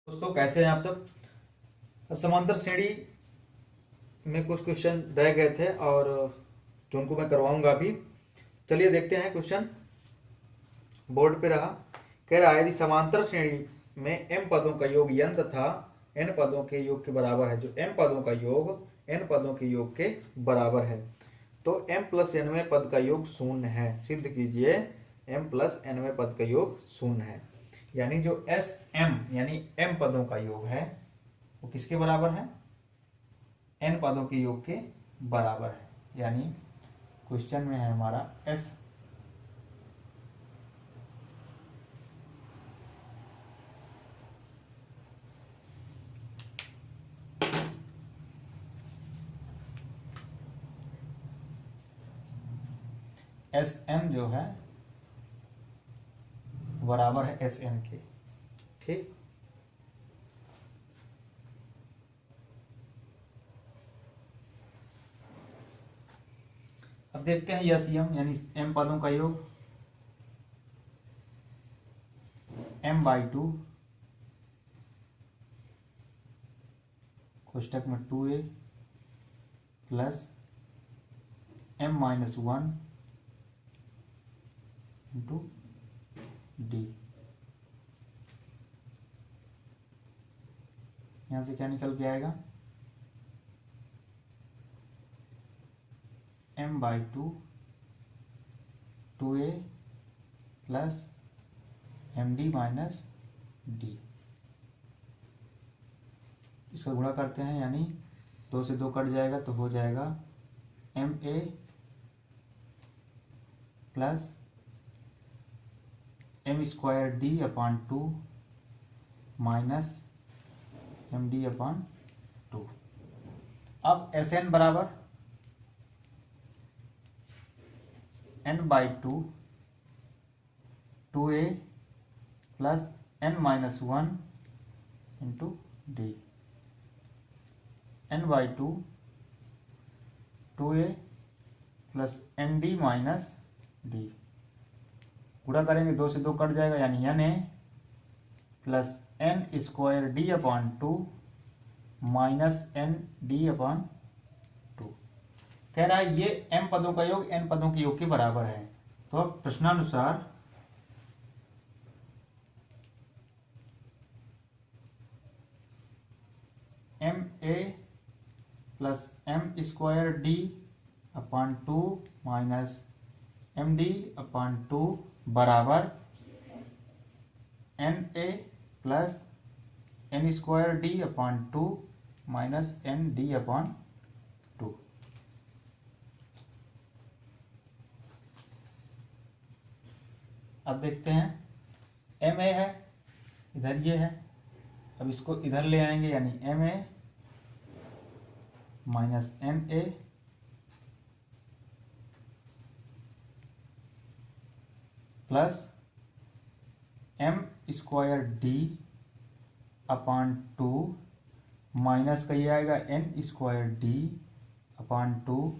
दोस्तों कैसे हैं आप सब। समांतर श्रेणी में कुछ क्वेश्चन रह गए थे और जो उनको मैं करवाऊंगा अभी। चलिए देखते हैं क्वेश्चन। बोर्ड पे रहा। कह रहा है यदि समांतर श्रेणी में m पदों का योग n तथा n पदों के योग के बराबर है, जो m पदों का योग n पदों के योग के बराबर है, तो m प्लस nवें पद का योग शून्य है। सिद्ध कीजिए m प्लस nवें पद का योग शून्य है। यानी जो Sm यानी m पदों का योग है वो किसके बराबर है? n पदों के योग के बराबर है। यानी क्वेश्चन में है हमारा Sm जो है बराबर है Sn के। ठीक, अब देखते हैं यस यम यानी m पदों का योग m/2 कोष्टक में 2a plus m-1 into D. यहां से क्या निकल के आएगा? m/2 2a plus md minus D. इसका गुणा करते हैं यानी 2 से 2 कट जाएगा तो हो जाएगा ma plus m²d/2 minus md/2। अब Sn बराबर n/2 2a plus n-1 into D. n/2 2a plus nd minus D. गुणा करेंगे 2 से 2 कट जाएगा यानी na plus n²d/2 minus nd/2। कह रहा है ये m पदों का योग n पदों के योग के बराबर है। तो अब प्रश्नानुसार ma plus m²d/2 minus md/2 बराबर na plus n²d/2 minus nd/2। अब देखते हैं ma है इधर, ये है, अब इसको इधर ले आएंगे यानी ma minus na plus m²d/2 minus का ये आएगा n²d/2,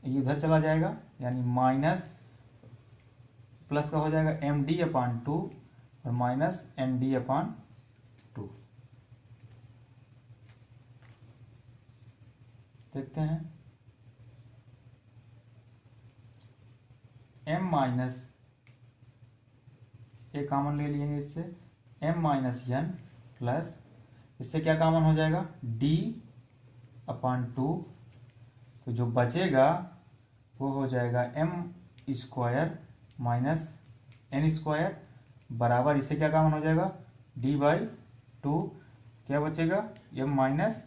ये उधर चला जाएगा यानी माइनस प्लस का हो जाएगा md/2 और माइनस nd/2। देखते हैं m माइनस ए कॉमन ले लेंगे इससे m-n प्लस इससे क्या कॉमन हो जाएगा d/2, तो जो बचेगा वो हो जाएगा m² माइनस n² बराबर इससे क्या कॉमन हो जाएगा d/2, क्या बचेगा m माइनस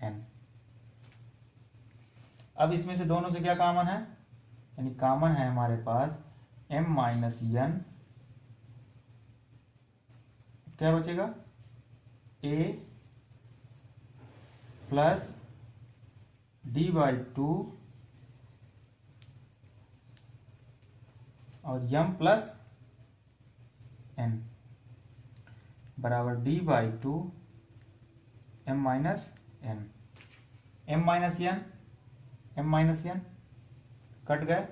n। अब इसमें से दोनों से क्या कॉमन है यानी कॉमन है हमारे पास m-n, क्या बचेगा a प्लस d/2 और m प्लस n बराबर d/2 m-n। m-n कट गए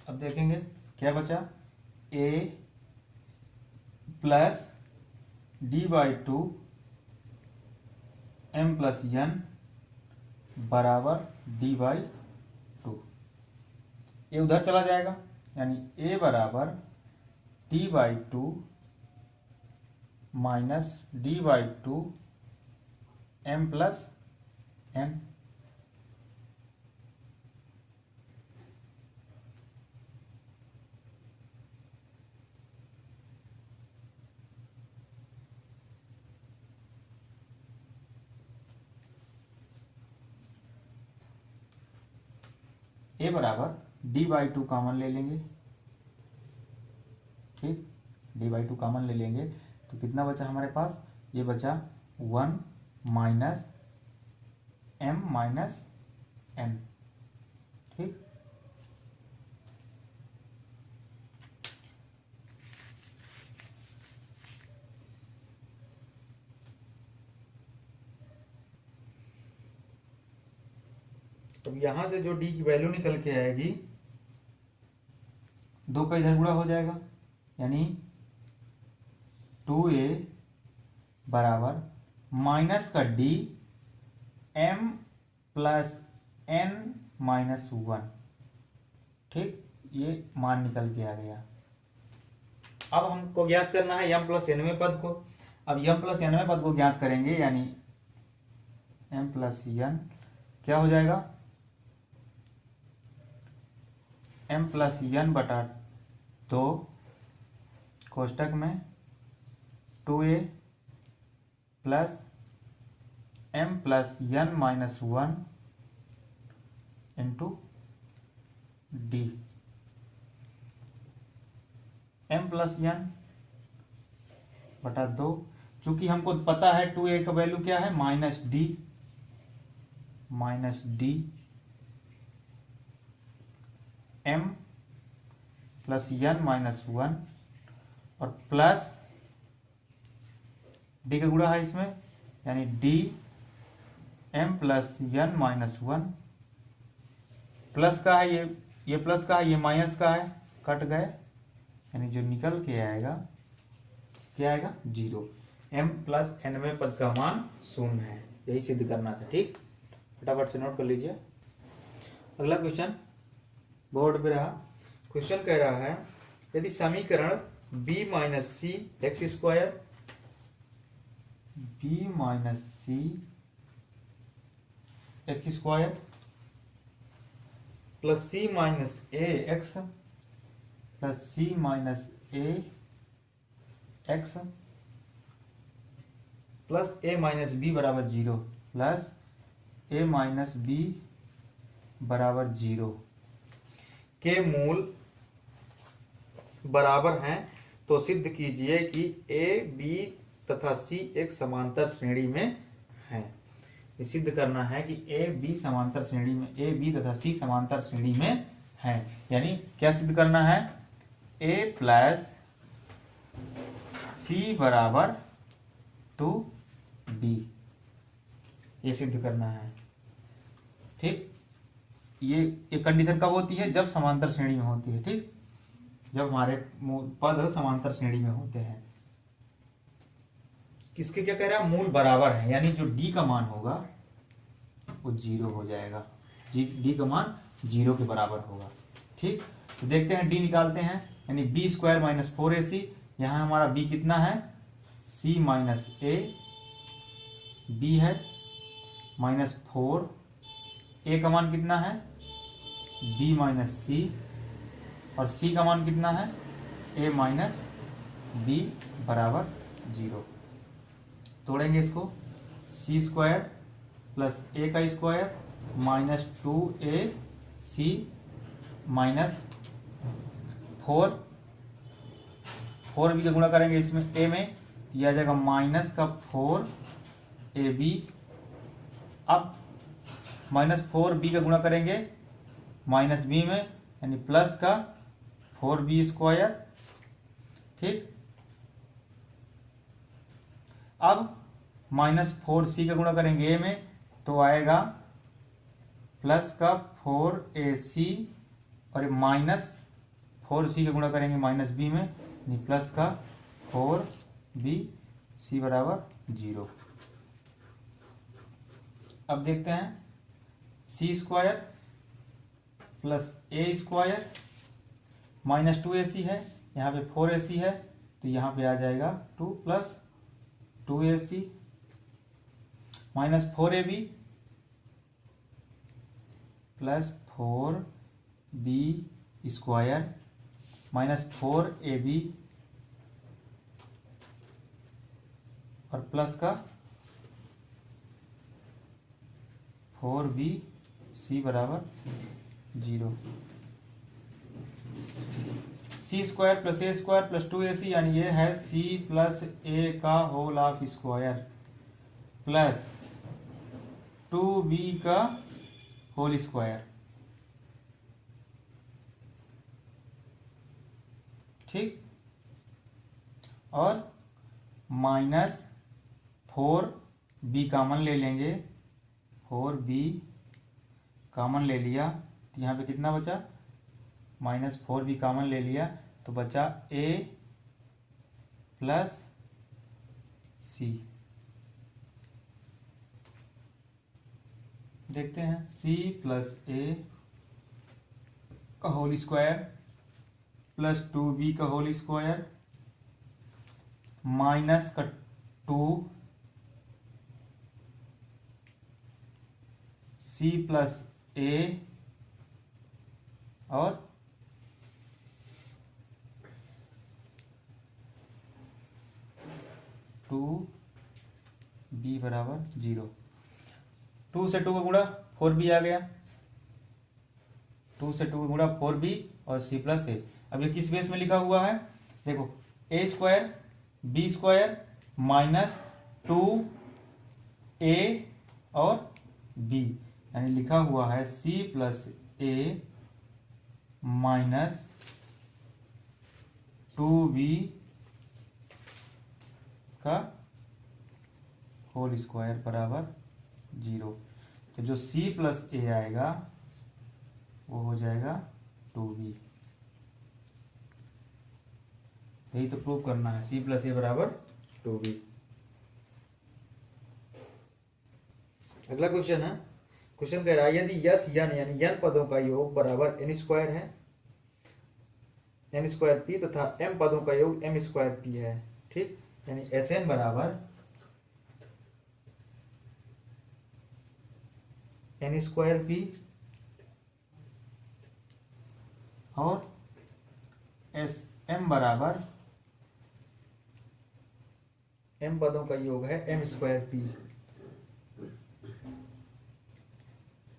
अब देखेंगे क्या बचा, a plus d/2 m plus n बराबर d/2। ये उधर चला जाएगा, यानी a बराबर d/2 minus d/2 m plus n। a बराबर d/2 कॉमन ले लेंगे, ठीक, d/2 कॉमन ले लेंगे तो कितना बचा हमारे पास, ये बचा 1 माइनस m माइनस n, ठीक। अब यहां से जो d की वैल्यू निकल के आएगी, 2 का इधर गुणा हो जाएगा, यानी 2a बराबर माइनस का d m plus n minus 1, ठीक, ये मान निकल के आ गया। अब हमको ज्ञात करना है m प्लस nवें पद को। अब m प्लस nवें पद को ज्ञात करेंगे, यानी m प्लस n क्या हो जाएगा, m प्लस n बटा 2 कोष्टक में 2a plus m plus n minus 1 into d, m plus n बटा 2। चूंकि हमको पता है 2a का वैल्यू क्या है, minus d m plus n minus 1 और प्लस d का गुणा है इसमें, यानी d m plus n minus 1, plus का है ये प्लस का है, ये माइनस का है, कट गए, यानी जो निकल के आएगा क्या आएगा, 0। m प्लस nवें पद का मान 0 है, यही सिद्ध करना था, ठीक। फटाफट से नोट कर लीजिए। अगला क्वेश्चन बोर्ड पे रहा। क्वेश्चन कह रहा है, यदि समीकरण b माइनस सी एक्स स्क्वायर प्लस सी माइनस ए एक्स प्लस सी माइनस ए एक्स प्लस ए माइनस बी बराबर 0 प्लस ए माइनस बी बराबर 0 के मूल बराबर हैं, तो सिद्ध कीजिए कि ए बी तथा सी एक समांतर श्रेणी में हैं। ये सिद्ध करना है कि ए बी समांतर श्रेणी में, ए बी तथा सी समांतर श्रेणी में हैं। यानी क्या सिद्ध करना है, ए प्लस सी बराबर 2b, ये सिद्ध करना है, ठीक। ये कंडीशन कब होती है, जब समांतर श्रेणी में होती है, ठीक, जब हमारे पद समांतर श्रेणी में होते हैं। किसके क्या कह रहा है, मूल बराबर है, यानी जो d का मान होगा वो 0 हो जाएगा, d का मान 0 के बराबर होगा, ठीक। तो देखते हैं d निकालते हैं, यानी b स्क्वायर माइनस 4ac, यहाँ हमारा b कितना है, c माइनस a, b है माइनस 4, a का मान कितना है, b माइनस c, और c का मान कितना है, a माइनस b बराबर 0। तोड़ेंगे इसको, c स्क्वायर प्लस a का square minus 2ac minus 4b का गुणा करेंगे इसमें a में, तो यह आ जाएगा माइनस का 4ab। अब माइनस 4b का गुणा करेंगे माइनस b में, यानी प्लस का 4b स्क्वायर, ठीक। अब माइनस 4c का गुणा करेंगे a में, तो आएगा प्लस का 4ac और माइनस 4c का गुणा करेंगे माइनस बी में, यानी प्लस का 4b c बराबर 0। अब देखते हैं सी स्क्वायर प्लस ए स्क्वायर माइनस 2ac है, यहाँ पे 4ac है, तो यहाँ पे आ जाएगा 2 plus 2ac minus 4ab plus 4b square minus 4ab और प्लस का 4bc बराबर 0। सी स्क्वायर प्लस ए स्क्वायर प्लस 2ac, यानी ये है c प्लस ए का whole of square plus 2b का होल स्क्वायर। ठीक, और माइनस 4b कॉमन ले लेंगे, 4b कॉमन ले लिया तो यहाँ पे कितना बचा, माइनस 4b कॉमन ले लिया तो बचा a प्लस c। देखते हैं c प्लस a का होल स्क्वायर प्लस 2b का होल स्क्वायर माइनस का 2 c प्लस a और टू बी बराबर 0। 2 से 2 का गुणा 4b आ गया, 2 से 2 का गुणा 4b और c प्लस ए। अब ये किस बेस में लिखा हुआ है, देखो a square b square minus 2a और b, यानी लिखा हुआ है c plus a minus 2b का होल स्क्वायर बराबर 0। तो जो c प्लस ए आएगा वो हो जाएगा 2b। यही तो प्रूव करना है, c प्लस ए बराबर 2b। अगला क्वेश्चन है, क्वेश्चन कह रहा है यदि यस यन यानी n पदों का योग बराबर n स्क्वायर है, n स्क्वायर p तथा m पदों का योग m स्क्वायर p है। ठीक, यानी Sn बराबर n स्क्वायर p और Sm बराबर m पदों का योग है m स्क्वायर p।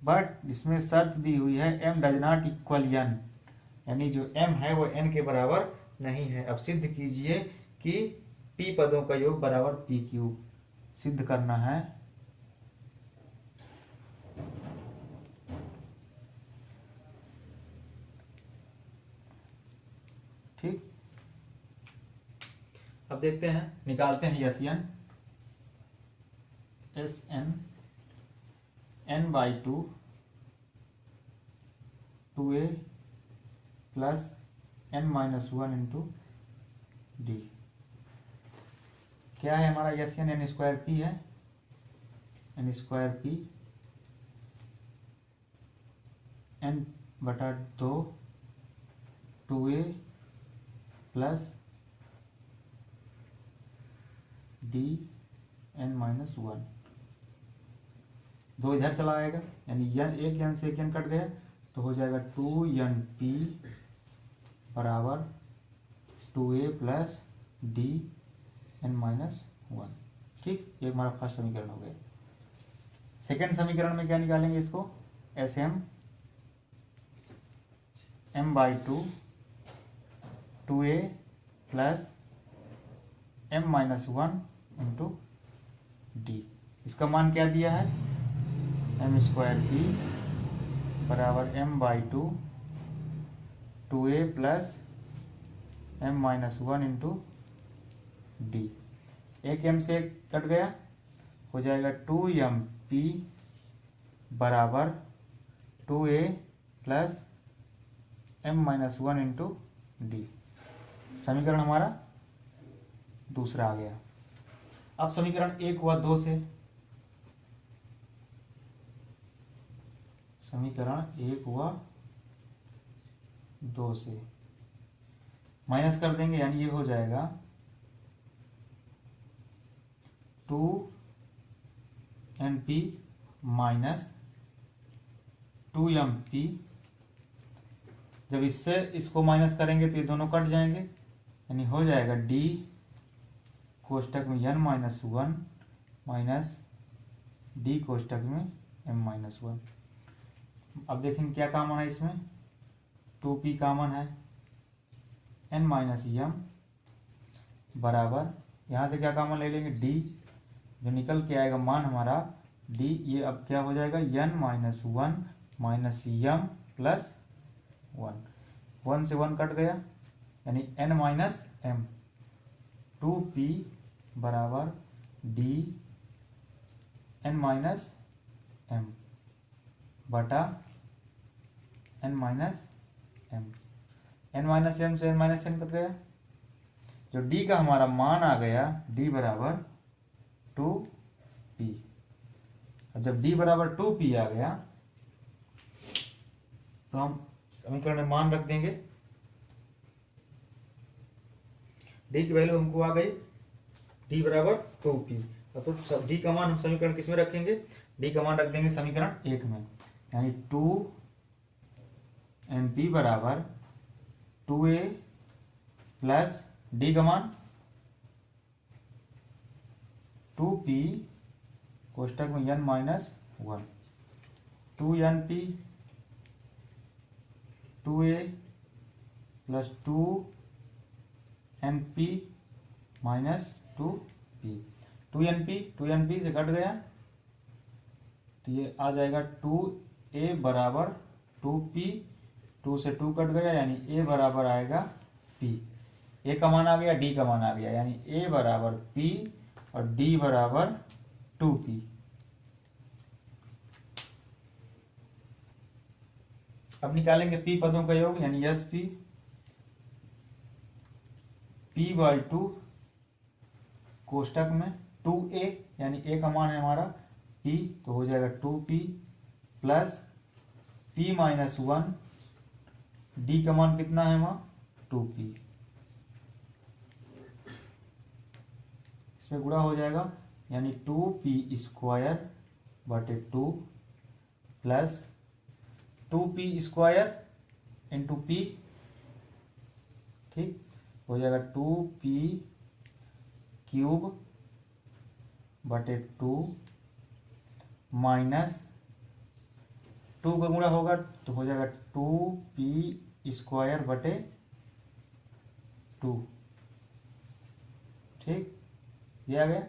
बट इसमें शर्त दी हुई है m does not equal n, यानी जो m है वो n के बराबर नहीं है। अब सिद्ध कीजिए कि p पदों का योग बराबर p क्यूब, सिद्ध करना है। ठीक, अब देखते हैं, निकालते हैं s n, s n n by 2 2a plus n minus 1 into d. क्या है हमारा यस एन स्क्वायर पी है, n स्क्वायर पी n बटा 2 2a plus D n minus 1। 2 इधर चला आएगा, यानी एक n से एक n कट गया तो हो जाएगा 2np बराबर 2a plus D n minus 1। ठीक, ये हमारा फर्स्ट समीकरण हो गया। सेकेंड समीकरण में क्या निकालेंगे इसको, s m m by 2 2a plus m minus 1 into d. इसका मान क्या दिया है, m स्क्वायर पी बराबर m by 2 2a plus m minus 1 into d. एक m से कट गया, हो जाएगा 2mp बराबर 2a plus m minus 1 into d. समीकरण हमारा दूसरा आ गया। अब समीकरण 1 हुआ 2 से, समीकरण 1 हुआ 2 से माइनस कर देंगे, यानी ये हो जाएगा 2np माइनस 2mp। जब इससे इसको माइनस करेंगे तो ये दोनों कट जाएंगे, यानी हो जाएगा d कोष्टक में n माइनस 1 माइनस d कोष्टक में m माइनस 1। अब देखेंगे क्या कॉमन है इसमें, 2p कॉमन है, n माइनस m बराबर, यहाँ से क्या कॉमन ले लेंगे d, जो निकल के आएगा मान हमारा d, ये अब क्या हो जाएगा n minus 1 minus m plus 1 से 1 कट गया, यानी n माइनस m। 2p बराबर d n माइनस m बटा n minus m। n minus m से n माइनस m कट गया, जो d का हमारा मान आ गया d बराबर 2p। और जब d बराबर 2p आ गया तो हम समीकरण में मान रख देंगे, d की वैल्यू हमको आ गई d बराबर 2p। तो d का मान हम समीकरण किस में रखेंगे, d का मान रख देंगे समीकरण 1 में, यानी 2mp बराबर 2a प्लस d का मान 2p कोष्टक में n minus 1, 2np 2a plus 2np minus 2p। 2np से कट गया तो ये आ जाएगा 2a बराबर 2p, 2 से 2 कट गया, यानी a बराबर आएगा p। a का मान आ गया, d का मान आ गया, यानी a बराबर p और d बराबर 2p। अब निकालेंगे p पदों का योग, यानी sp p बाई 2 कोष्टक में 2a, यानी a का मान है हमारा p, तो हो जाएगा 2p plus p minus 1, d का मान कितना है वहाँ 2p, इसमें गुणा हो जाएगा, यानी 2p स्क्वायर बटे 2 plus 2p square into p, ठीक हो जाएगा 2p क्यूब बटे 2 माइनस 2 का गुणा होगा तो हो जाएगा 2p स्क्वायर बटे 2, ठीक ये आ गया।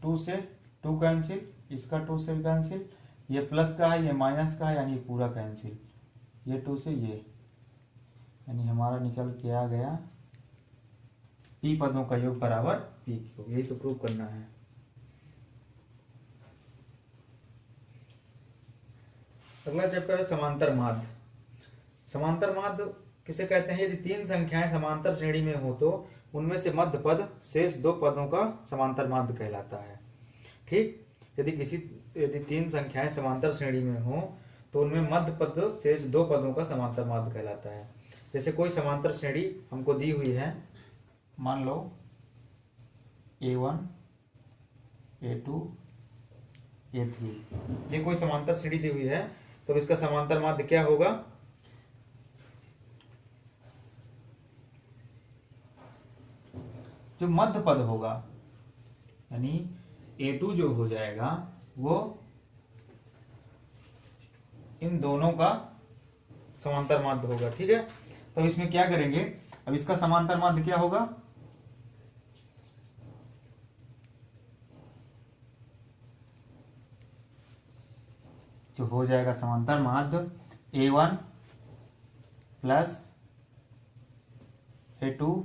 2 से 2 कैंसिल, इसका 2 से भी कैंसिल, ये प्लस का है ये माइनस का है, यानी पूरा कैंसिल, ये 2 से ये, यानी हमारा निकल के आ गया p पदों का योग बराबर p क्यूब। यही तो प्रूव करना है। अगला चैप्टर है समांतर माध्य। समांतर माध्य किसे कहते हैं, यदि 3 संख्याएं समांतर श्रेणी में हो तो उनमें से मध्य पद शेष 2 पदों का समांतर माध्य कहलाता है, ठीक। यदि 3 संख्याएं समांतर श्रेणी में हो तो उनमें मध्य पद शेष 2 पदों का समांतर माध्य कहलाता है। जैसे कोई समांतर श्रेणी हमको दी हुई है, मान लो A1 A2 A3, ये कोई समांतर श्रेणी दी हुई है, तो इसका समांतर माध्य क्या होगा, जो मध्य पद होगा, यानी A2 जो हो जाएगा वो इन दोनों का समांतर माध्य होगा, ठीक है। तो इसमें क्या करेंगे, अब इसका समांतर माध्य क्या होगा, जो हो जाएगा समांतर माध्य A1 plus A2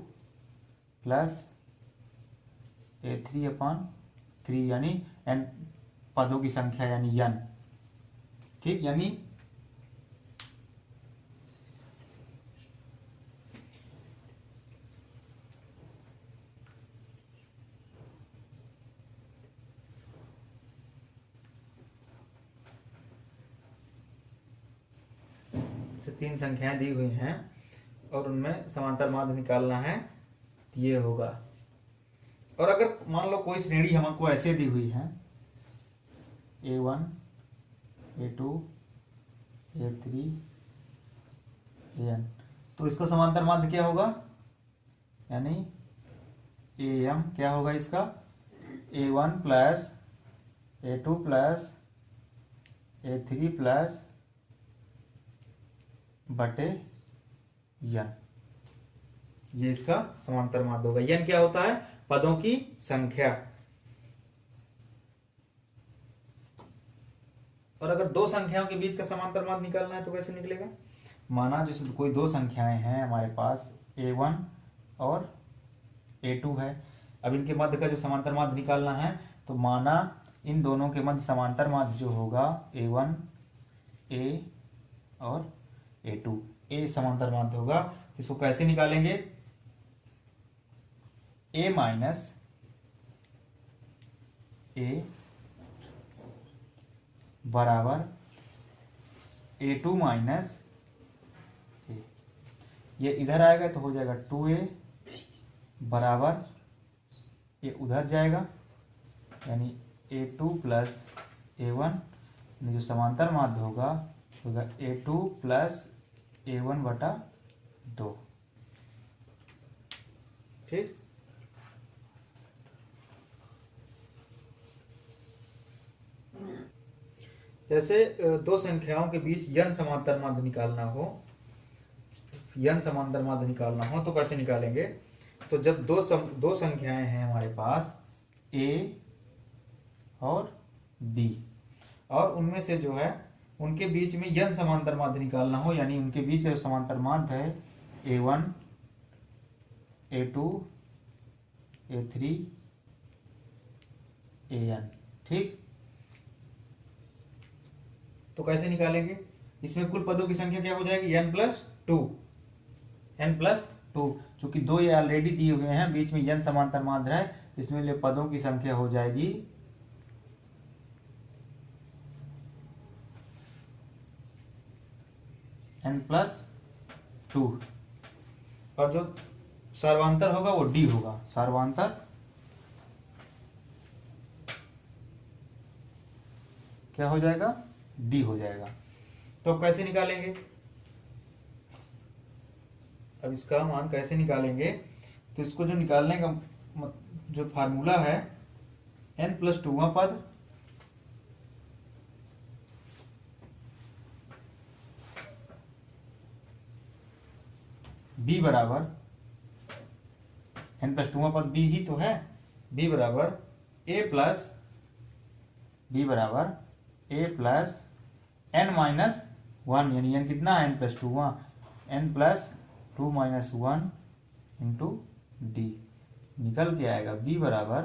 plus A3 upon 3, यानी n पदों की संख्या यानी n, ठीक। यानी मुझसे 3 संख्याएं दी हुई हैं और उनमें समांतर माध्य निकालना है, तो ये होगा। और अगर मान लो कोई श्रेणी हमको ऐसे दी हुई है A1 A2 A3 AN, तो इसका समांतर माध्य क्या होगा, यानी AM क्या होगा इसका, A1 plus A2 plus A3 plus बटे n, ये इसका समांतर माध्य होगा। n क्या होता है, पदों की संख्या। और अगर दो संख्याओं के बीच का समांतर माध्य निकालना है तो कैसे निकलेगा, माना जैसे कोई दो संख्याएं हैं हमारे पास A1 और A2 है। अब इनके मध्य का जो समांतर माध्य निकालना है, तो माना इन दोनों के मध्य समांतर माध्य जो होगा A1 A और A2, A समांतर माध्य होगा। इसको कैसे निकालेंगे, A माइनस A बराबर A2 माइनस A, ये इधर आएगा तो हो जाएगा 2A बराबर ये उधर जाएगा, यानी A2 प्लस A1, जो समांतर माध्य होगा A2 प्लस A1 बटा 2। ठीक, जैसे दो संख्याओं के बीच n समांतर माध्य निकालना हो, n समांतर माध्य निकालना हो तो कैसे निकालेंगे, तो जब दो संख्याएं हैं हमारे पास A और B, और उनमें से जो है उनके बीच में n समांतर माध्य निकालना हो, यानी उनके बीच का जो समांतर माध्य है A1 A2 A3 AN। ठीक, तो कैसे निकालेंगे, इसमें कुल पदों की संख्या क्या हो जाएगी, n प्लस टू, चूंकि दो ये ऑलरेडी दिए हुए हैं, बीच में n समांतर माध्य है, इसमें लिए पदों की संख्या हो जाएगी n प्लस 2, और जो सर्वांतर होगा वो d होगा, सर्वांतर क्या हो जाएगा, d हो जाएगा। तो अब कैसे निकालेंगे, अब इसका मान कैसे निकालेंगे, तो इसको जो निकालने का जो फार्मूला है n प्लस 2वां पद b बराबर n प्लस 2वां पद b ही तो है, b बराबर a प्लस n माइनस 1, यानी n कितना है, n plus 2, n plus 2 minus 1 into D, निकल के आएगा b बराबर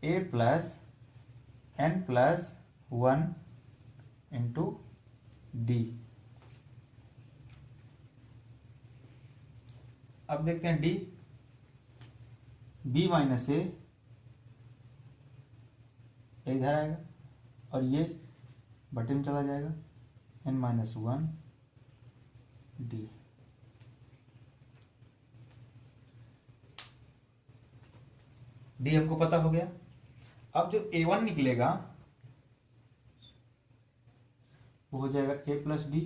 a plus n plus 1 into D. अब देखते हैं d, b माइनस a इधर आएगा और ये बटे में चला जाएगा, n माइनस 1 डी। डी हमको पता हो गया। अब जो A1 निकलेगा वो हो जाएगा a प्लस डी,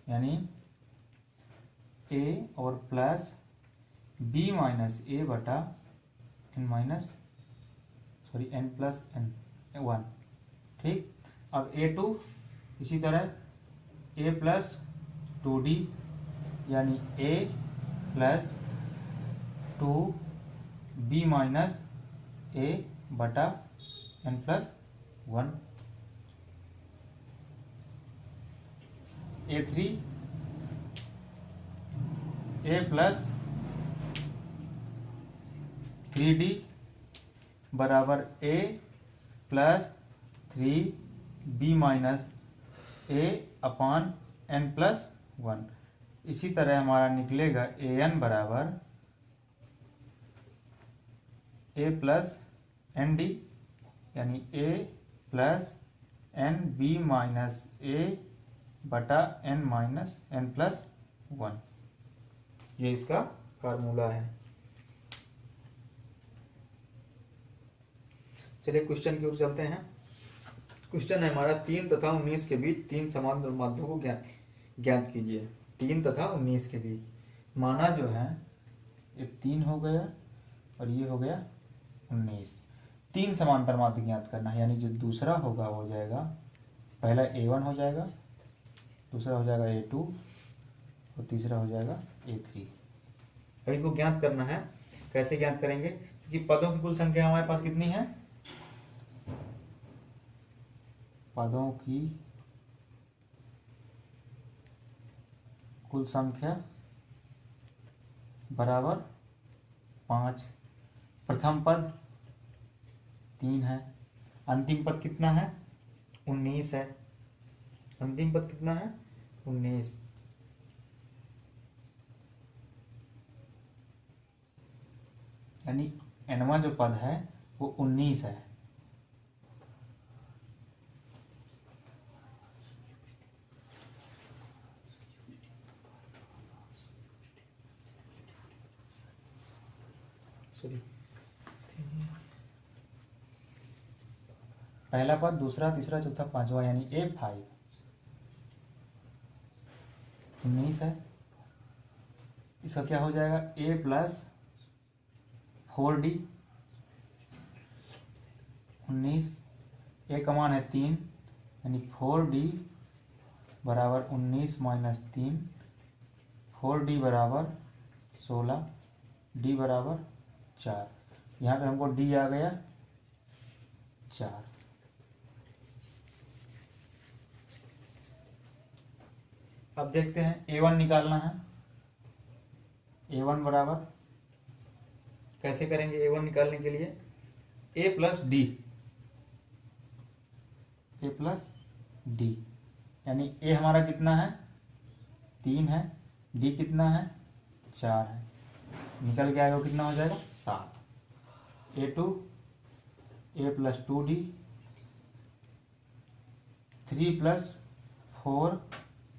यानी a और प्लस b माइनस a बटा n प्लस n1। ठीक, अब A2 इसी तरह a प्लस 2d, यानी a plus 2b minus a बटा n plus 1। A3 a plus 3d बराबर a plus 3b minus a upon n plus 1। इसी तरह हमारा निकलेगा an बराबर a प्लस nd, यानी a plus n b minus a बटा एन माइनस एन प्लस 1, ये इसका फार्मूला है। चलिए क्वेश्चन की ओर चलते हैं। क्वेश्चन है हमारा 3 तथा 19 के बीच 3 समांतर माध्यों को ज्ञात कीजिए। 3 तथा 19 के बीच माना जो है ये 3 हो गया और ये हो गया 19। 3 समांतर माध्य ज्ञात करना है, यानी जो दूसरा होगा वो हो जाएगा, पहला A1 हो जाएगा, दूसरा हो जाएगा A2 और तीसरा हो जाएगा A3। अब इनको ज्ञात करना है। कैसे ज्ञात करेंगे? क्योंकि पदों की कुल संख्या हमारे पास कितनी है? पदों की कुल संख्या बराबर 5। प्रथम पद 3 है, अंतिम पद कितना है? 19 है। अंतिम पद कितना है? 19। यानी nवां जो पद है वो 19 है। पहला पद, दूसरा, तीसरा, चौथा, पांचवा, यानी A5 19 है। इसका क्या हो जाएगा? A प्लस 4D 19, A का मान है 3, यानी 4D बराबर 19 माइनस 3, 4D बराबर 16, D बराबर 4। यहाँ पे हमको D आ गया 4। अब देखते हैं A1 निकालना है। A1 बराबर कैसे करेंगे? A1 निकालने के लिए A plus D, A plus D, यानी A हमारा कितना है? 3 है, D कितना है? 4 है। निकल के आएगा कितना हो जाएगा? 7। A2 A plus 2D 3 plus 4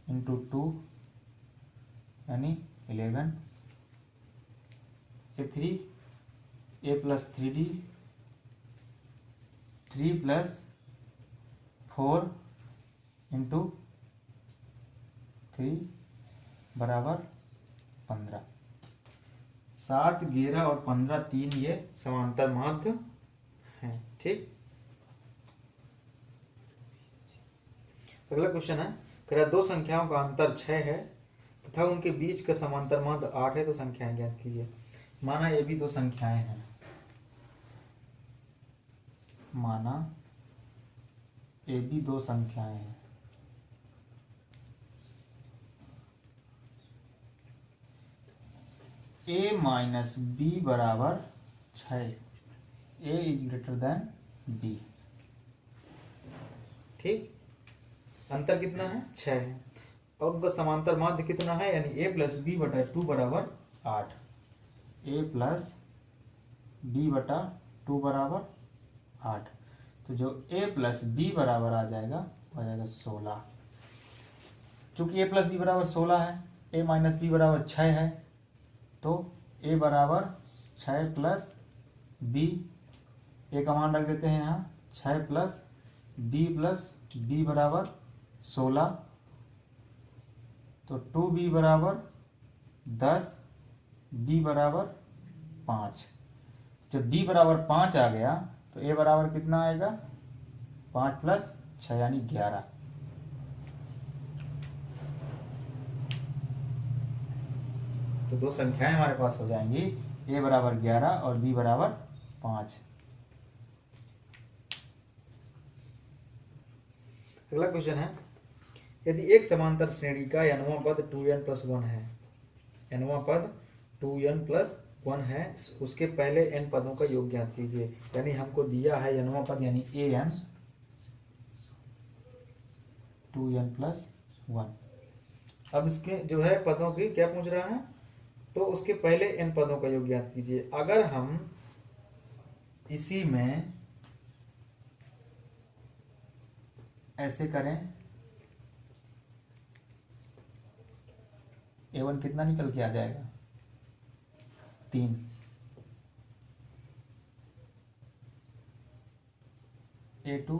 into 2 यानी 11। A3 A plus 3D 3 plus 4 into 3 बराबर 15। 7, 11 और 15 3 ये समांतर माध्य हैं। ठीक, अगला क्वेश्चन है, कह दो संख्याओं का अंतर 6 है तथा उनके बीच का समांतर माध्य 8 है, तो संख्याएं ज्ञात कीजिए। माना ये भी दो संख्याएं हैं, माना ये भी दो संख्याएं हैं। A माइनस बी बराबर 6, A is greater than B। ठीक, अंतर कितना है? 6 है, और उनका समांतर माध्य कितना है? यानी A प्लस बी बटा 2 बराबर 8। A प्लस बी बटा 2 बराबर 8, तो जो A प्लस बी बराबर आ जाएगा वो आ जाएगा 16। चूंकि A प्लस बी बराबर 16 है, A माइनस बी बराबर 6 है, तो A बराबर 6 प्लस बी, A का मान रख देते हैं यहाँ 6 प्लस बी बराबर 16, तो 2B बराबर 10, B बराबर 5। जब B बराबर 5 आ गया तो A बराबर कितना आएगा? 5 प्लस 6 यानी 11। तो दो संख्याएं हमारे पास हो जाएंगी, A बराबर 11 और B बराबर 5। अगला क्वेश्चन है, यदि एक समांतर श्रेणी का nवां पद 2n प्लस 1 है, nवां पद 2n प्लस 1 है, उसके पहले n पदों का योग ज्ञात कीजिए। यानी हमको दिया है nवां पद यानी an 2n प्लस 1। अब इसके जो है पदों की क्या पूछ रहा है? तो उसके पहले n पदों का योग ज्ञात कीजिए। अगर हम इसी में ऐसे करें, A1 कितना निकल के आ जाएगा 3, A2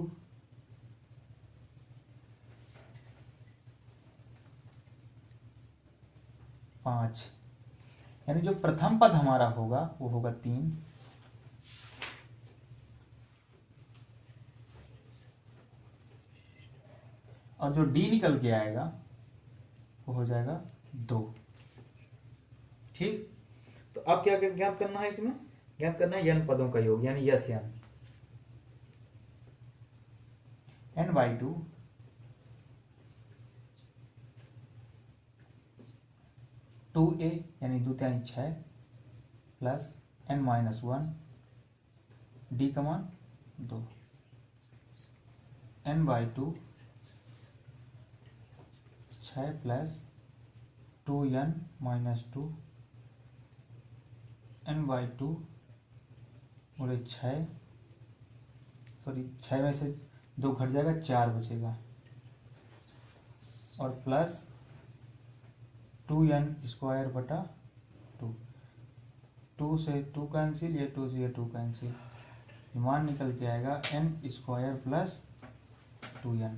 5, यानी जो प्रथम पद हमारा होगा वो होगा 3, और जो D निकल के आएगा वो हो जाएगा 2। ठीक, तो अब क्या ज्ञात करना है, इसमें ज्ञात करना है n पदों का योग, यानी यस n/2 2a यानी 2 3 6 प्लस n-1 d का मान 2, n/2 6 प्लस 2n-2 n/2 बोले 6, सॉरी 6 में से 2 घट जाएगा 4 बचेगा, और प्लस 2n² 2 से 2 कैंसिल, ये 2 से ये 2 कैंसिल, मान निकल के आएगा n² प्लस 2n,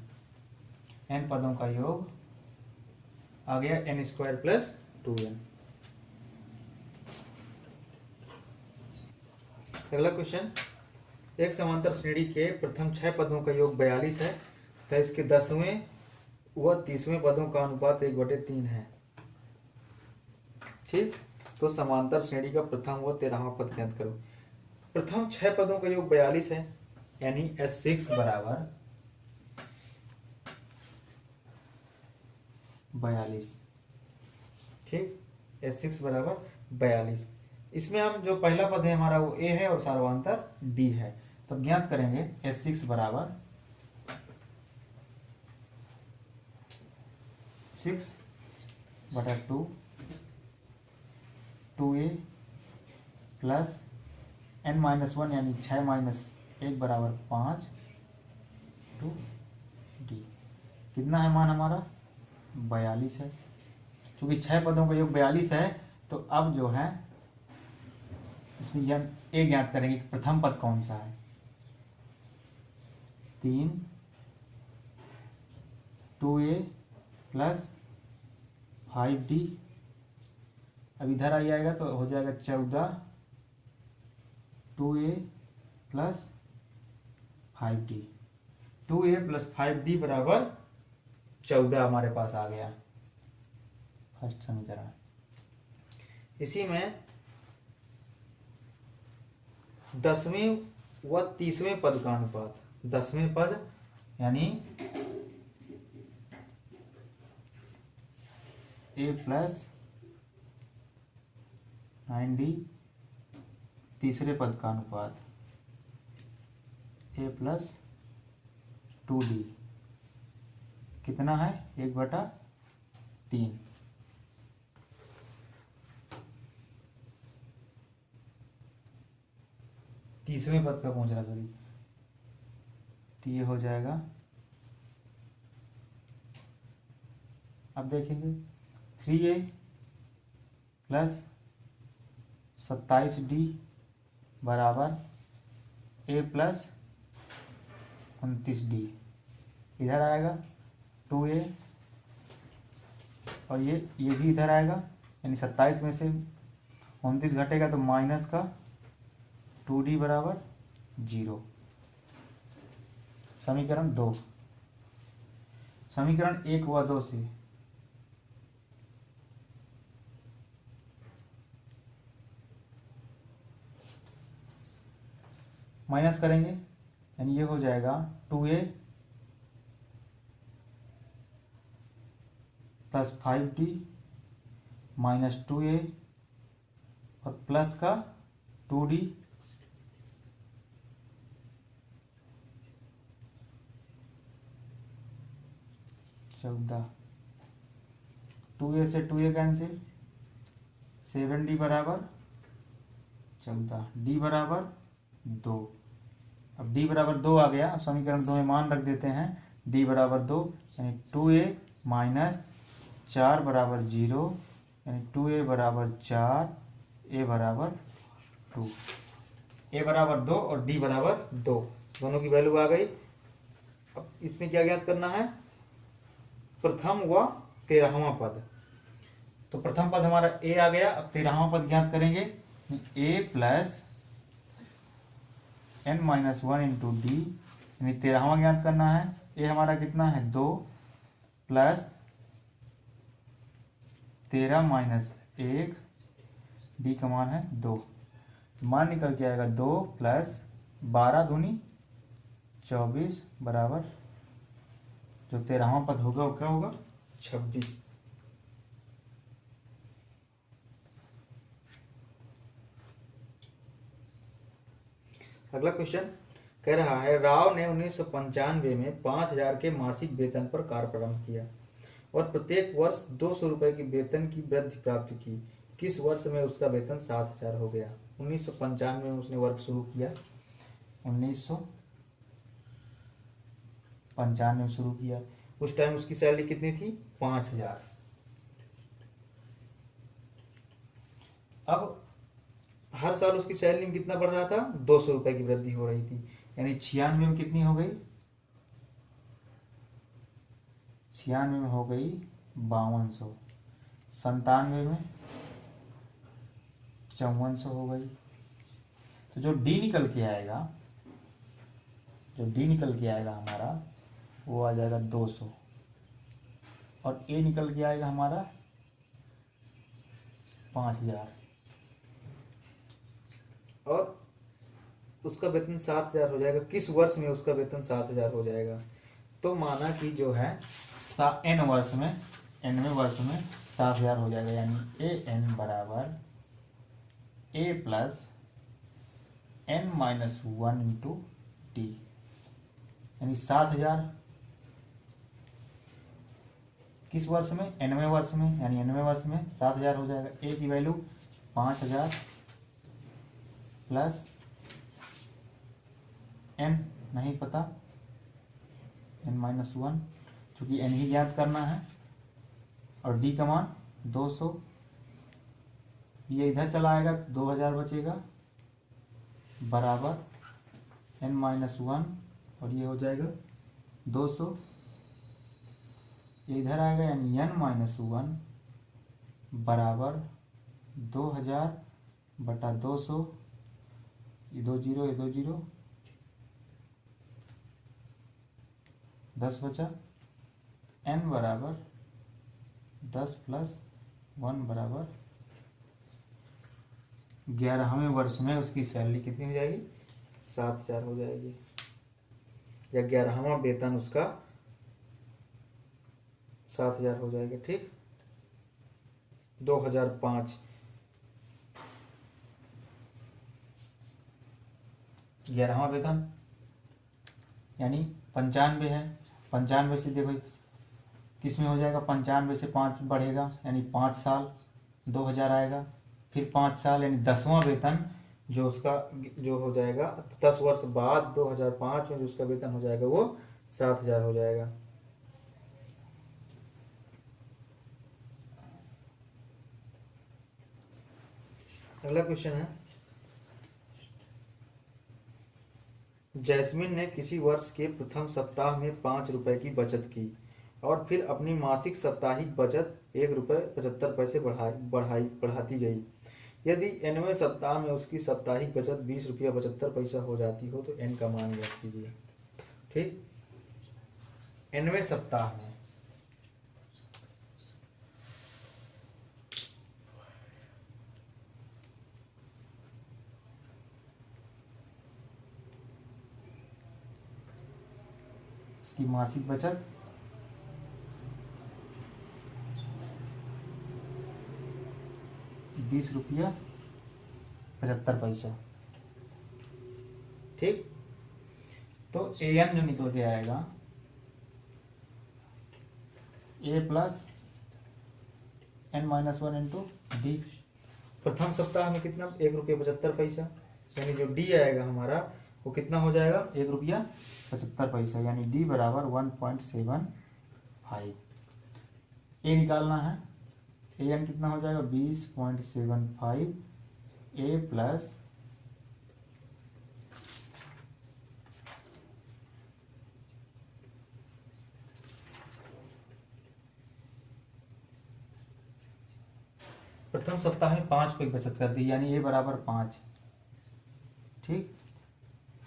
n पदों का योग आ गया n² प्लस 2n। अगला क्वेश्चन, एक समांतर श्रेणी के प्रथम 6 पदों का योग 42 है तथा इसके 10वें व 30वें पदों का अनुपात 1/3 है। ठीक, तो समांतर श्रेणी का प्रथम व 13वां पद ज्ञात करो। प्रथम 6 पदों का योग 42 है, यानी S6 बराबर 42। ठीक, S6 बराबर 42। इसमें हम जो पहला पद है हमारा वो A है और सार्वधातुक D है, तब ज्ञात करेंगे S6 बराबर 6/2 2a प्लस n-1 यानी 6 - 1 बराबर 5 टू D। कितना है मान हमारा 42 है। चूंकि 6 पदों का योग 42 है, तो अब जो है इसमें A ज्ञात करेंगे कि प्रथम पद कौन सा है। 3 2a प्लस 5d, अब इधर आ जाएगा तो हो जाएगा 14 2a plus 5d, 2a plus 5d बराबर 14 हमारे पास आ गया फर्स्ट समीकरण। इसी में 10वें व 30वें पद का अनुपात, 10वें पद यानी a प्लस 9d, तीसरे पद का अनुपात a प्लस 2d, कितना है 1/3। तीसवें पद का पहुंच रहा, सॉरी, तो ये हो जाएगा, अब देखेंगे 3a प्लस 27d बराबर a प्लस 29d, इधर आएगा 2a और ये भी इधर आएगा, यानी 27 में से 29 घटेगा तो माइनस का 2d बराबर 0। समीकरण 2, समीकरण 1 व 2 से माइनस करेंगे, यानी ये हो जाएगा 2a plus 5d minus 2a और प्लस का 2d, चौदह, 2a से 2a कैंसिल, 7d बराबर 14, d बराबर 2। अब d बराबर 2 आ गया, अब समीकरण 2 में मान रख देते हैं डी बराबर 2, यानी 2a माइनस 4 बराबर 0, यानी 2a बराबर 4, ए बराबर 2। ए बराबर 2 और डी बराबर 2, दोनों की वैल्यू आ गई। अब इसमें क्या ज्ञात करना है, प्रथम व 13वां पद। तो प्रथम पद हमारा ए आ गया, अब 13वां पद ज्ञात करेंगे। A plus n minus 1 into d, यानी 13वां ज्ञात करना है। ए हमारा कितना है 2 प्लस 13 माइनस 1, डी का मान है 2। मान निकल के आएगा 2 प्लस 12 दूनी 24 बराबर, जो 13वां पद होगा वो क्या होगा 26। अगला क्वेश्चन कह रहा है, राव ने 1995 में 5,000 के मासिक वेतन पर कार्य प्रारंभ किया और प्रत्येक वर्ष 200 रुपए की वेतन की वृद्धि प्राप्त की। किस वर्ष में उसका वेतन 7,000 हो गया? 1995 में उसने वर्क शुरू किया, 1995 में शुरू किया। उस टाइम उसकी सैलरी कितनी थी? 5,000। अब हर साल उसकी सैलरी में कितना बढ़ रहा था? 200 रुपए की वृद्धि हो रही थी, यानी 96 में कितनी हो गई? 96 में हो गई 5200, 97 में 5400 हो गई। तो जो डी निकल के आएगा, हमारा वो आ जाएगा 200, और ए निकल के आएगा हमारा 5,000, और उसका वेतन 7,000 हो जाएगा। किस वर्ष में उसका वेतन 7,000 हो जाएगा? तो माना कि जो है एन वर्ष में, एनवें वर्ष में 7,000 हो जाएगा, यानी ए एन बराबर a plus n minus 1 into d, यानी 7,000 किस वर्ष में? एनवें वर्ष में, यानी एनवें वर्ष में 7,000 हो जाएगा। ए की वैल्यू 5,000 प्लस एन नहीं पता, एन माइनस 1, चूंकि एन ही ज्ञात करना है, और डी का मान 200। ये इधर चला आएगा, 2,000 बचेगा, बराबर एन माइनस 1, और ये हो जाएगा 200। ये इधर आएगा, यानी एन माइनस 1 बराबर 2,000 बटा 200, ये 2 जीरो, ये 2 जीरो, 10 बचा। n बराबर 10 प्लस 1 बराबर 11वें वर्ष में उसकी सैलरी कितनी हो जाएगी? 7,000 हो जाएगी, या 11वां वेतन उसका 7,000 हो जाएगा। ठीक, 2005 11वां वेतन, यानी 95 है। 95 से देखो किस में हो जाएगा? 95 से 5 बढ़ेगा, यानी 5 साल 2,000 आएगा, फिर 5 साल यानी 10वां वेतन जो उसका जो हो जाएगा 10 वर्ष बाद 2005 में जो उसका वेतन हो जाएगा वो 7,000 हो जाएगा। अगला क्वेश्चन है, जैस्मिन ने किसी वर्ष के प्रथम सप्ताह में 5 रुपए की बचत की और फिर अपनी मासिक साप्ताहिक बचत 1 रुपये 75 पैसे बढ़ाती गई। यदि nवें सप्ताह में उसकी साप्ताहिक बचत 20 रुपया 75 पैसा हो जाती हो तो n का मान ज्ञात कीजिए। ठीक, nवें सप्ताह में उसकी मासिक बचत 20 रुपया 75 पैसा। ठीक, तो an जो निकल के आएगा a plus n minus 1 into D. प्रथम सप्ताह में कितना? 1 रुपया 75 पैसा, यानी जो डी आएगा हमारा वो कितना हो जाएगा, 1 रुपया 75 पैसा, यानी डी बराबर 1.75। ए निकालना है, ए यानी कितना हो जाएगा 20.75 ए प्लस प्रथम सप्ताह में 5 की बचत कर दी, यानी ए बराबर 5। ठीक,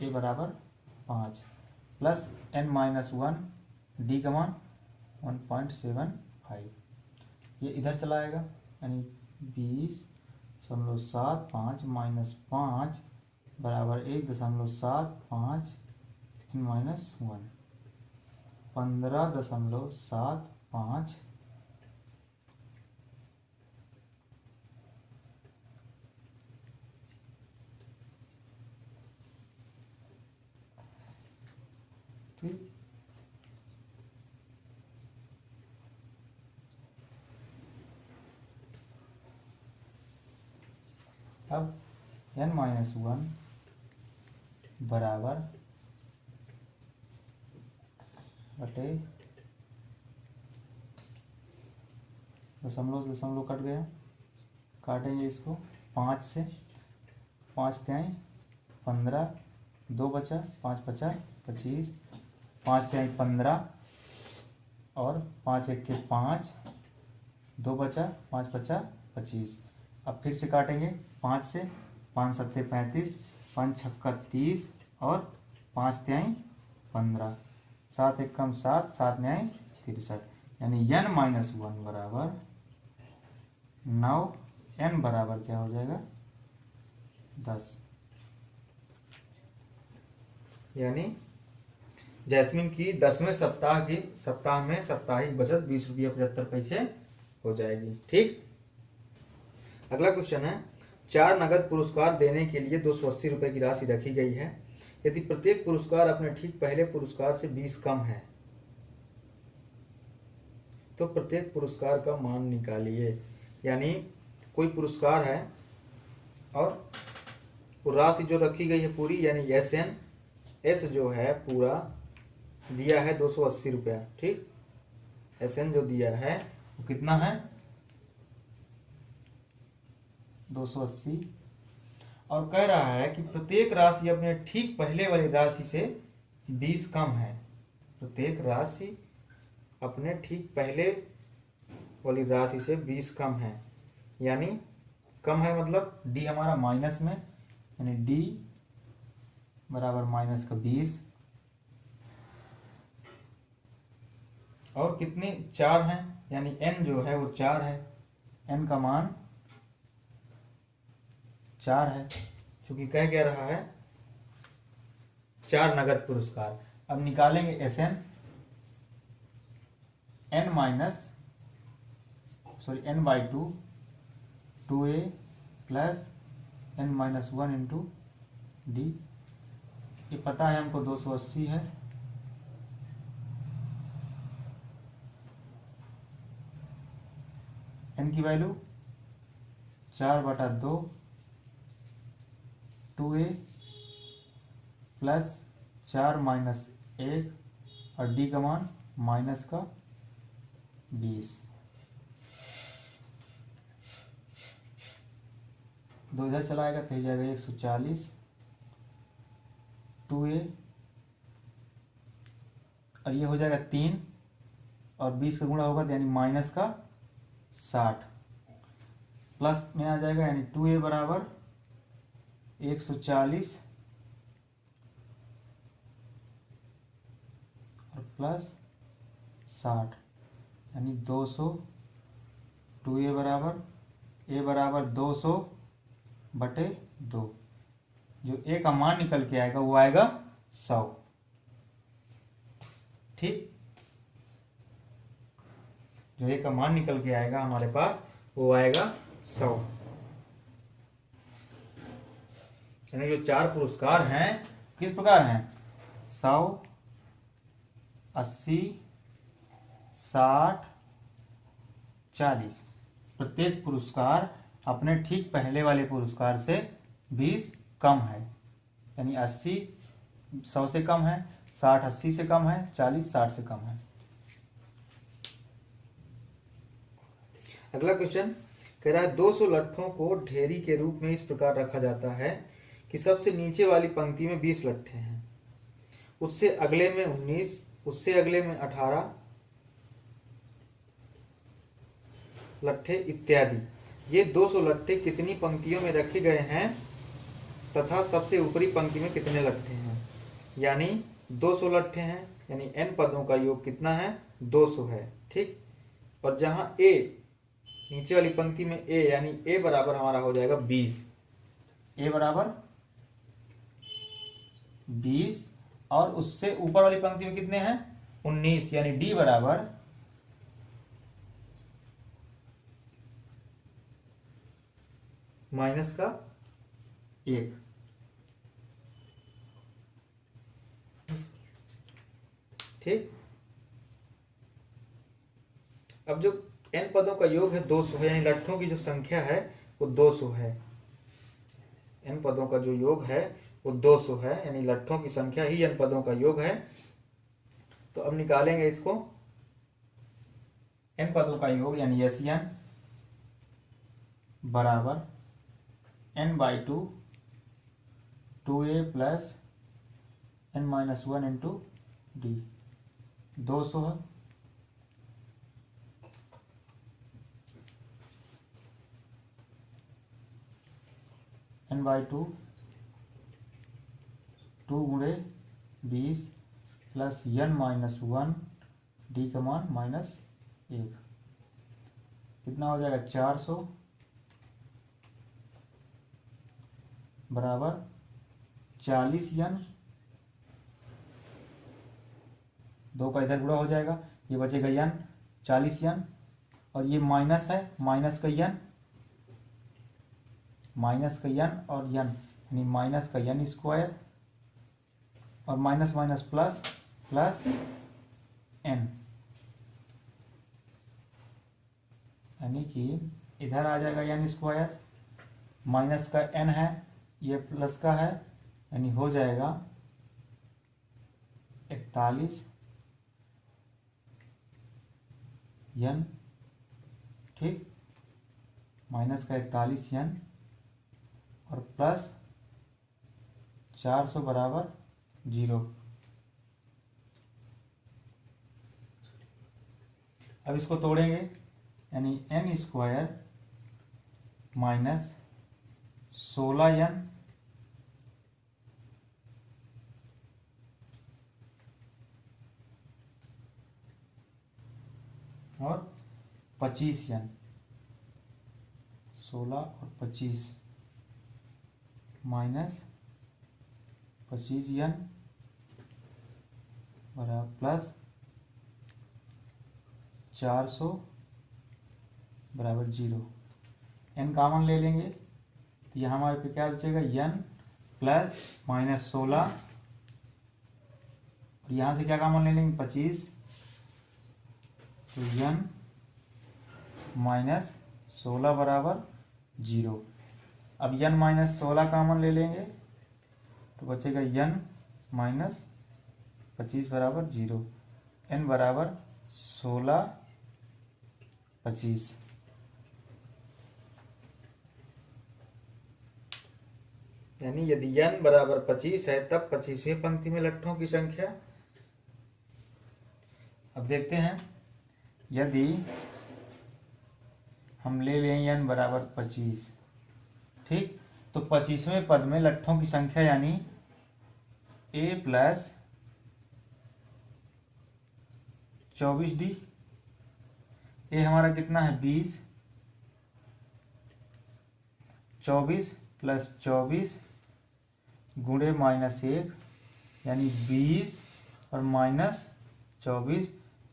ए बराबर 5 प्लस n-1 डी का मान 1.75, ये इधर चला आएगा, यानी 20.75 माइनस 5 बराबर 1.75 n-1, 15.75। ठीक, अब n-1 बराबर बटे दशमलव से दशमलव कट गया, काटेंगे इसको 5 से, 5 तिहाई 15, 2 बचा, 5 पचा 25, 5 तिहाई 15 और 5 एक के 5, 2 बचा, 5 पचा 25। अब फिर से काटेंगे 5 से, 5 सत्ते 35, 5 छक्का 30 और 5 तिहाई 15, 7 एक कम 7, 7 न्याय 63, यानी n-1 बराबर 9, n बराबर क्या हो जाएगा 10। यानी जैस्मिन की 10वें सप्ताह में साप्ताहिक बचत 20 रुपया 75 पैसे हो जाएगी। ठीक, अगला क्वेश्चन है, 4 नगद पुरस्कार देने के लिए 280 रुपए की राशि रखी गई है। यदि प्रत्येक पुरस्कार अपने ठीक पहले पुरस्कार से 20 कम है तो प्रत्येक पुरस्कार का मान निकालिए। यानी कोई पुरस्कार है और वो राशि जो रखी गई है पूरी, यानी एस जो है पूरा दिया है 280 रुपया। ठीक, SN जो दिया है वो कितना है 280, और कह रहा है कि प्रत्येक राशि अपने ठीक पहले वाली राशि से 20 कम है। प्रत्येक राशि अपने ठीक पहले वाली राशि से 20 कम है, यानी कम है मतलब डी हमारा माइनस में, यानी डी बराबर माइनस का 20, और कितने 4 हैं, यानी n जो है वो 4 है, n का मान 4 है, क्योंकि कह क्या रहा है 4 नगद पुरस्कार। अब निकालेंगे SN, n/2 2a plus n-1 into D. ये पता है हमको 280 है, n की वैल्यू 4/2 2a प्लस 4 माइनस 1 और डी का मान माइनस का 20। 2 इधर चलाएगा तो हो जाएगा 140 2a, और ये हो जाएगा 3 और 20 का गुणा होगा तो यानी माइनस का 60, प्लस में आ जाएगा, यानी 2a बराबर 140 और प्लस 60, यानी 200। 2a बराबर a बराबर 200 बटे 2, जो a का मान निकल के आएगा वो आएगा 100। ठीक, जो a का मान निकल के आएगा हमारे पास वो आएगा 100। यानी जो 4 पुरस्कार हैं किस प्रकार हैं 100, 80, 60, 40। प्रत्येक पुरस्कार अपने ठीक पहले वाले पुरस्कार से 20 कम है, यानी 80 100 से कम है, 60 80 से कम है, 40 60 से कम है। अगला क्वेश्चन कह रहा है 200 लट्ठों को ढेरी के रूप में इस प्रकार रखा जाता है कि सबसे नीचे वाली पंक्ति में 20 लट्ठे हैं, उससे अगले में 19, उससे अगले में 18 लट्ठे इत्यादि। ये 200 लट्ठे कितनी पंक्तियों में रखे गए हैं तथा सबसे ऊपरी पंक्ति में कितने लट्ठे हैं। यानी 200 लट्ठे हैं, यानी n पदों का योग कितना है, 200 है। ठीक, और जहां a नीचे वाली पंक्ति में a, यानी a बराबर हमारा हो जाएगा 20, a बराबर 20, और उससे ऊपर वाली पंक्ति में कितने हैं, 19, यानी d बराबर माइनस का 1। ठीक, अब जो n पदों का योग है 200 है, यानी लट्ठों की जो संख्या है वो 200 है। n पदों का जो योग है वो 200 है, यानी लट्ठों की संख्या ही n पदों का योग है। तो अब निकालेंगे इसको, n पदों का योग यानी SN बराबर n/2 2a plus n-1 into D, 200 है, n/2 2 गुणे 20 प्लस n-1 डी का मान -1, कितना हो जाएगा 400 बराबर 40n, 2 का इधर गुणा हो जाएगा, ये बचेगा n 40n, और ये माइनस है, माइनस का n और n, यानी माइनस का n स्क्वायर और minus minus plus plus n, यानी कि इधर आ जाएगा n स्क्वायर, माइनस का n है, ये प्लस का है, यानी हो जाएगा 41 n। ठीक, माइनस का 41 n और प्लस 400 बराबर 0। अब इसको तोड़ेंगे, यानी n स्क्वायर माइनस 16n और 25n, 16 और 25 माइनस 25n बराबर प्लस 400 बराबर 0। n कॉमन ले लेंगे तो यहाँ हमारे पे क्या बचेगा, n प्लस -16, और यहाँ से क्या कॉमन ले लेंगे 25, तो n -16 बराबर 0। अब n -16 कॉमन ले लेंगे तो बचेगा n -25 बराबर 0, n बराबर 16 25। यानी यदि n बराबर 25 है तब 25वीं पंक्ति में लट्ठों की संख्या। अब देखते हैं, यदि हम ले लें n बराबर 25, ठीक, तो 25वें पद में लट्ठों की संख्या यानी a प्लस 24d, a हमारा कितना है 20, 24 प्लस 24 गुणे -1, यानी 20 और -24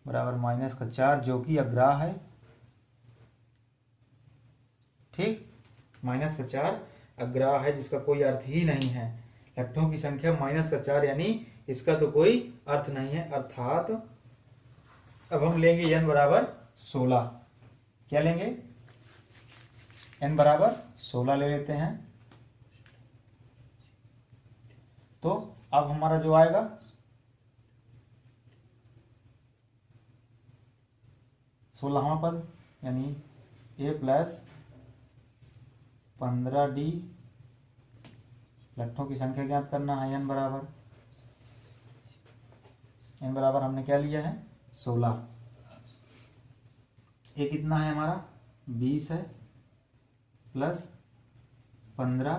बराबर -4, जो कि अग्राह है। ठीक, -4 अग्राह है, जिसका कोई अर्थ ही नहीं है। लट्ठों की संख्या -4, यानी इसका तो कोई अर्थ नहीं है। अर्थात अब हम लेंगे n बराबर 16, क्या लेंगे, n बराबर 16 ले लेते हैं, तो अब हमारा जो आएगा 16वां पद यानी a प्लस 15d, लट्ठों की संख्या ज्ञात करना है n बराबर हमने क्या लिया है 16। ये कितना है हमारा 20 है प्लस 15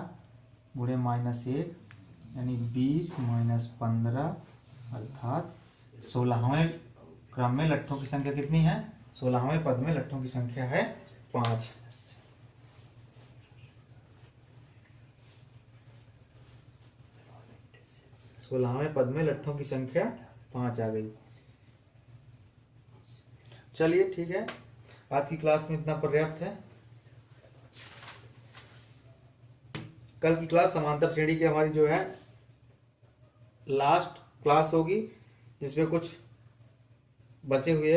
गुणे -1 यानी 20 माइनस 15 अर्थात 16वें क्रम में लट्ठों की संख्या कितनी है 16वें पद में लट्ठों की संख्या है 5। सोलहवें पद में लट्ठों की संख्या 5 आ गई। चलिए ठीक है, आज की क्लास में इतना पर्याप्त है। कल की क्लास समांतर श्रेणी की हमारी जो है लास्ट क्लास होगी, जिसमें कुछ बचे हुए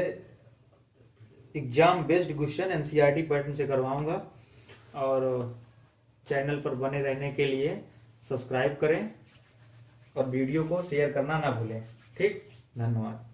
exam based question NCERT pattern से करवाऊंगा। और चैनल पर बने रहने के लिए सब्सक्राइब करें और वीडियो को शेयर करना ना भूलें। ठीक, धन्यवाद।